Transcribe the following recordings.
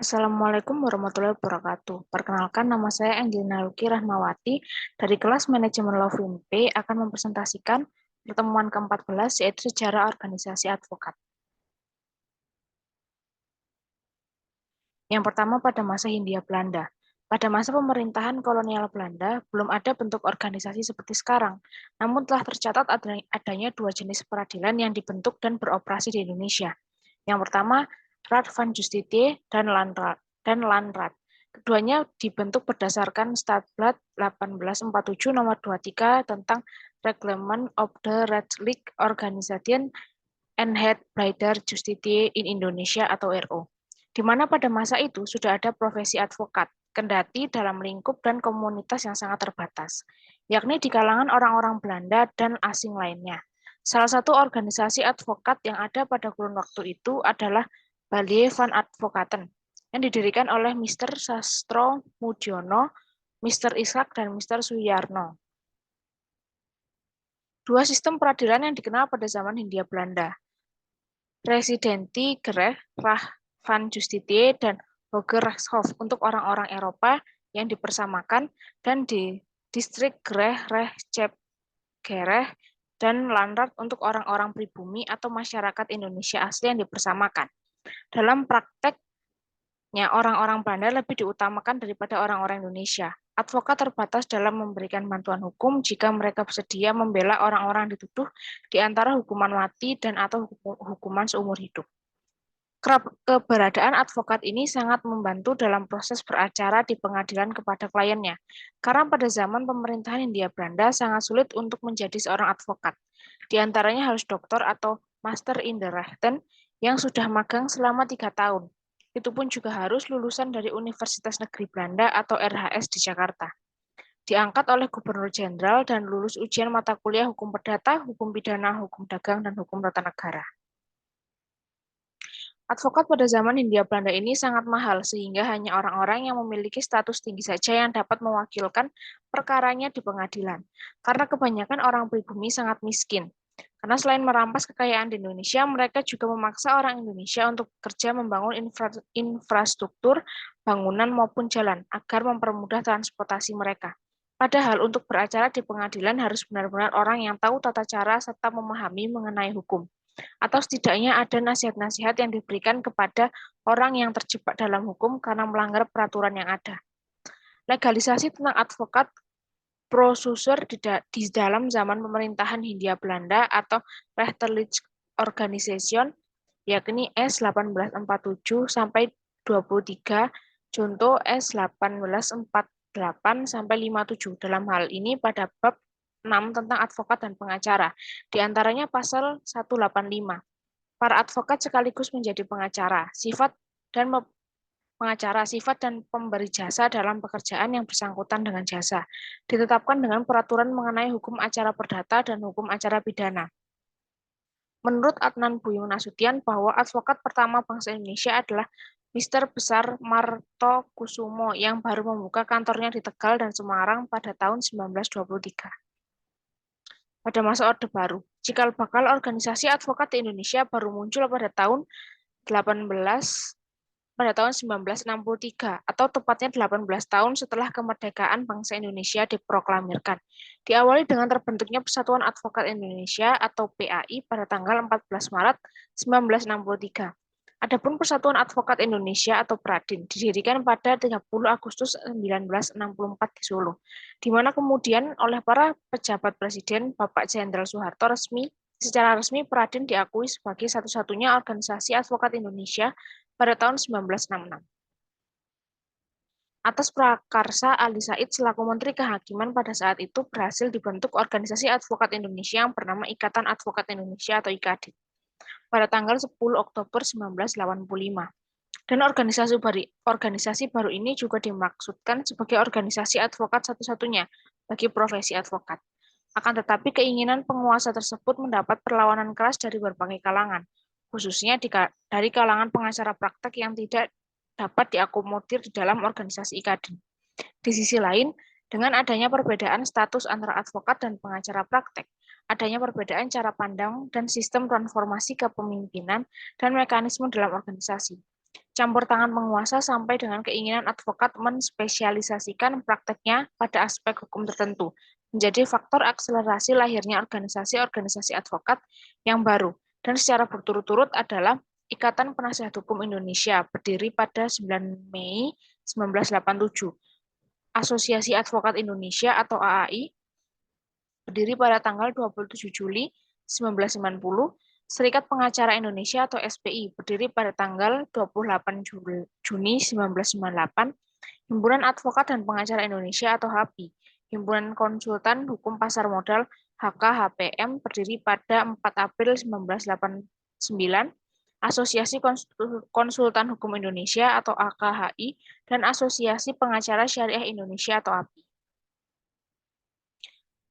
Assalamualaikum warahmatullahi wabarakatuh. Perkenalkan, nama saya Angelina Luki Rahmawati dari kelas Manajemen Law FIMP akan mempresentasikan pertemuan ke-14 yaitu sejarah organisasi advokat. Yang pertama pada masa Hindia Belanda. Pada masa pemerintahan kolonial Belanda, belum ada bentuk organisasi seperti sekarang, namun telah tercatat adanya dua jenis peradilan yang dibentuk dan beroperasi di Indonesia. Yang pertama, Raad van Justitie dan Landrat. Keduanya dibentuk berdasarkan Stadblad 1847 nomor 23 tentang Reglement of the Rechtelijke Organisation en het Breder Justitie in Indonesia atau RO, di mana pada masa itu sudah ada profesi advokat, kendati dalam lingkup dan komunitas yang sangat terbatas, yakni di kalangan orang-orang Belanda dan asing lainnya. Salah satu organisasi advokat yang ada pada kurun waktu itu adalah Balje van Advocaten, yang didirikan oleh Mr. Sastro Mudiono, Mr. Ishak, dan Mr. Suyarno. Dua sistem peradilan yang dikenal pada zaman Hindia Belanda, Residenti Gerecht van Justitie dan Hoge Rechtshof untuk orang-orang Eropa yang dipersamakan, dan di Distrik Gerecht Rechtsgerecht dan Landrat untuk orang-orang pribumi atau masyarakat Indonesia asli yang dipersamakan. Dalam prakteknya, orang-orang Belanda lebih diutamakan daripada orang-orang Indonesia. Advokat terbatas dalam memberikan bantuan hukum jika mereka bersedia membela orang-orang dituduh di antara hukuman mati dan atau hukuman seumur hidup. Keberadaan advokat ini sangat membantu dalam proses beracara di pengadilan kepada kliennya, karena pada zaman pemerintahan Hindia Belanda sangat sulit untuk menjadi seorang advokat. Di antaranya harus doktor atau Master in the Rechten yang sudah magang selama 3 tahun. Itu pun juga harus lulusan dari Universitas Negeri Belanda atau RHS di Jakarta. Diangkat oleh Gubernur Jenderal dan lulus ujian mata kuliah hukum perdata, hukum pidana, hukum dagang, dan hukum tata negara. Advokat pada zaman Hindia Belanda ini sangat mahal, sehingga hanya orang-orang yang memiliki status tinggi saja yang dapat mewakilkan perkaranya di pengadilan. Karena kebanyakan orang pribumi sangat miskin. Karena selain merampas kekayaan di Indonesia, mereka juga memaksa orang Indonesia untuk bekerja membangun infrastruktur, bangunan maupun jalan, agar mempermudah transportasi mereka. Padahal untuk beracara di pengadilan harus benar-benar orang yang tahu tata cara serta memahami mengenai hukum, atau setidaknya ada nasihat-nasihat yang diberikan kepada orang yang terjebak dalam hukum karena melanggar peraturan yang ada. Legalisasi tentang advokat prosedur di dalam zaman pemerintahan Hindia Belanda atau Rechterlijke Organisation, yakni S1847 sampai 23, contoh S1848 sampai 57. Dalam hal ini pada bab 6 tentang advokat dan pengacara, di antaranya pasal 185. Para advokat sekaligus menjadi pengacara, sifat dan pemberi jasa dalam pekerjaan yang bersangkutan dengan jasa, ditetapkan dengan peraturan mengenai hukum acara perdata dan hukum acara pidana. Menurut Adnan Buyung Nasution, bahwa advokat pertama bangsa Indonesia adalah Mr. Besar Martokusumo yang baru membuka kantornya di Tegal dan Semarang pada tahun 1923. Pada masa Orde Baru, cikal bakal organisasi advokat di Indonesia baru muncul pada tahun 1963, atau tepatnya 18 tahun setelah kemerdekaan bangsa Indonesia diproklamirkan. Diawali dengan terbentuknya Persatuan Advokat Indonesia atau PAI pada tanggal 14 Maret 1963. Adapun Persatuan Advokat Indonesia atau PRADIN didirikan pada 30 Agustus 1964 di Solo, di mana kemudian oleh para pejabat Presiden Bapak Jenderal Soeharto secara resmi PRADIN diakui sebagai satu-satunya organisasi advokat Indonesia pada tahun 1966. Atas prakarsa Ali Said selaku Menteri Kehakiman pada saat itu berhasil dibentuk organisasi advokat Indonesia yang bernama Ikatan Advokat Indonesia atau IKADI pada tanggal 10 Oktober 1985. Dan organisasi baru ini juga dimaksudkan sebagai organisasi advokat satu-satunya bagi profesi advokat. Akan tetapi keinginan penguasa tersebut mendapat perlawanan keras dari berbagai kalangan, khususnya dari kalangan pengacara praktek yang tidak dapat diakomodir di dalam organisasi IKADI. Di sisi lain, dengan adanya perbedaan status antara advokat dan pengacara praktek, adanya perbedaan cara pandang dan sistem transformasi kepemimpinan dan mekanisme dalam organisasi. campur tangan penguasa sampai dengan keinginan advokat menspesialisasikan prakteknya pada aspek hukum tertentu, menjadi faktor akselerasi lahirnya organisasi-organisasi advokat yang baru. Dan secara berturut-turut adalah Ikatan Penasihat Hukum Indonesia, berdiri pada 9 Mei 1987, Asosiasi Advokat Indonesia atau AAI, berdiri pada tanggal 27 Juli 1990, Serikat Pengacara Indonesia atau SPI, berdiri pada tanggal 28 Juni 1998, Himpunan Advokat dan Pengacara Indonesia atau HAPI, Himpunan Konsultan Hukum Pasar Modal HKHPM, berdiri pada 4 April 1989, Asosiasi Konsultan Hukum Indonesia atau AKHI, dan Asosiasi Pengacara Syariah Indonesia atau API.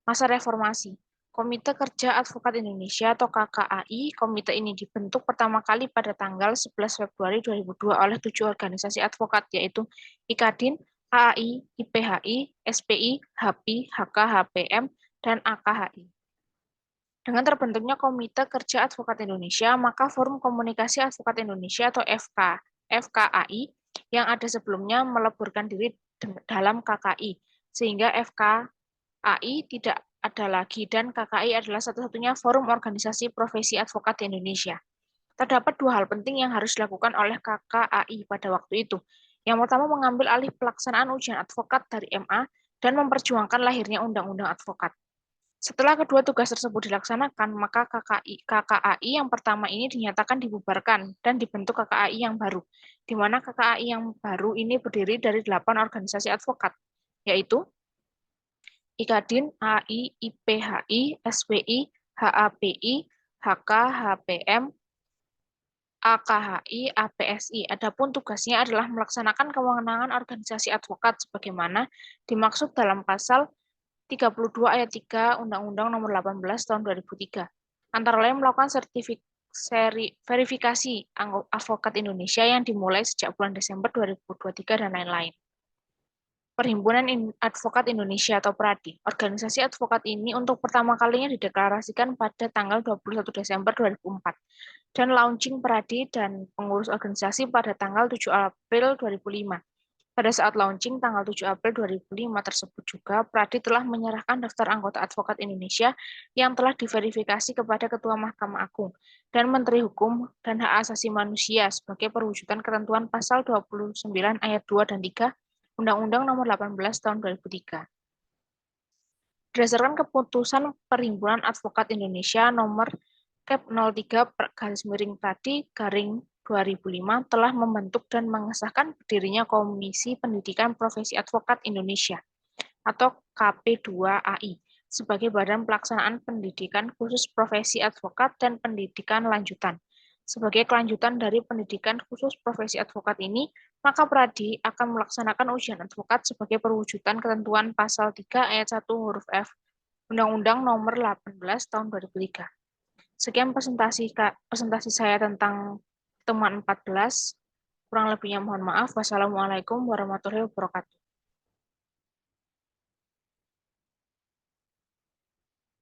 Masa reformasi. Komite Kerja Advokat Indonesia atau KKAI, komite ini dibentuk pertama kali pada tanggal 11 Februari 2002 oleh 7 organisasi advokat, yaitu IKADIN, AAI, IPHI, SPI, HAPI, HKHPM, dan AKHI. Dengan terbentuknya Komite Kerja Advokat Indonesia, maka Forum Komunikasi Advokat Indonesia atau FKAI yang ada sebelumnya meleburkan diri dalam KKI, sehingga FKAI tidak ada lagi dan KKI adalah satu-satunya forum organisasi profesi advokat di Indonesia. Terdapat 2 hal penting yang harus dilakukan oleh KKAI pada waktu itu. Yang pertama, mengambil alih pelaksanaan ujian advokat dari MA dan memperjuangkan lahirnya Undang-Undang Advokat. Setelah kedua tugas tersebut dilaksanakan, maka KKAI yang pertama ini dinyatakan dibubarkan dan dibentuk KKAI yang baru, di mana KKAI yang baru ini berdiri dari 8 organisasi advokat, yaitu IKADIN, AI, IPHI, SPI, HAPI, HKHPM, AKHI, APSI. Adapun tugasnya adalah melaksanakan kewenangan organisasi advokat sebagaimana dimaksud dalam pasal 32 ayat 3 Undang-Undang Nomor 18 Tahun 2003. Antara lain melakukan verifikasi advokat Indonesia yang dimulai sejak bulan Desember 2023 dan lain-lain. Perhimpunan Advokat Indonesia atau PRADI. Organisasi advokat ini untuk pertama kalinya dideklarasikan pada tanggal 21 Desember 2004 dan launching PRADI dan pengurus organisasi pada tanggal 7 April 2005. Pada saat launching tanggal 7 April 2005 tersebut juga, PRADI telah menyerahkan daftar anggota advokat Indonesia yang telah diverifikasi kepada Ketua Mahkamah Agung dan Menteri Hukum dan Hak Asasi Manusia sebagai perwujudan ketentuan pasal 29 ayat 2 dan 3 Undang-Undang Nomor 18 Tahun 2003. Berdasarkan keputusan Perhimpunan Advokat Indonesia Nomor Cap 03 PRADI 2005 telah membentuk dan mengesahkan berdirinya Komisi Pendidikan Profesi Advokat Indonesia atau KP2AI sebagai badan pelaksanaan pendidikan khusus profesi advokat dan pendidikan lanjutan. Sebagai kelanjutan dari pendidikan khusus profesi advokat ini, maka PRADI akan melaksanakan ujian advokat sebagai perwujudan ketentuan pasal 3 ayat 1 huruf F Undang-Undang Nomor 18 Tahun 2003. Sekian presentasi saya tentang temuan 14. Kurang lebihnya mohon maaf. Wassalamualaikum warahmatullahi wabarakatuh.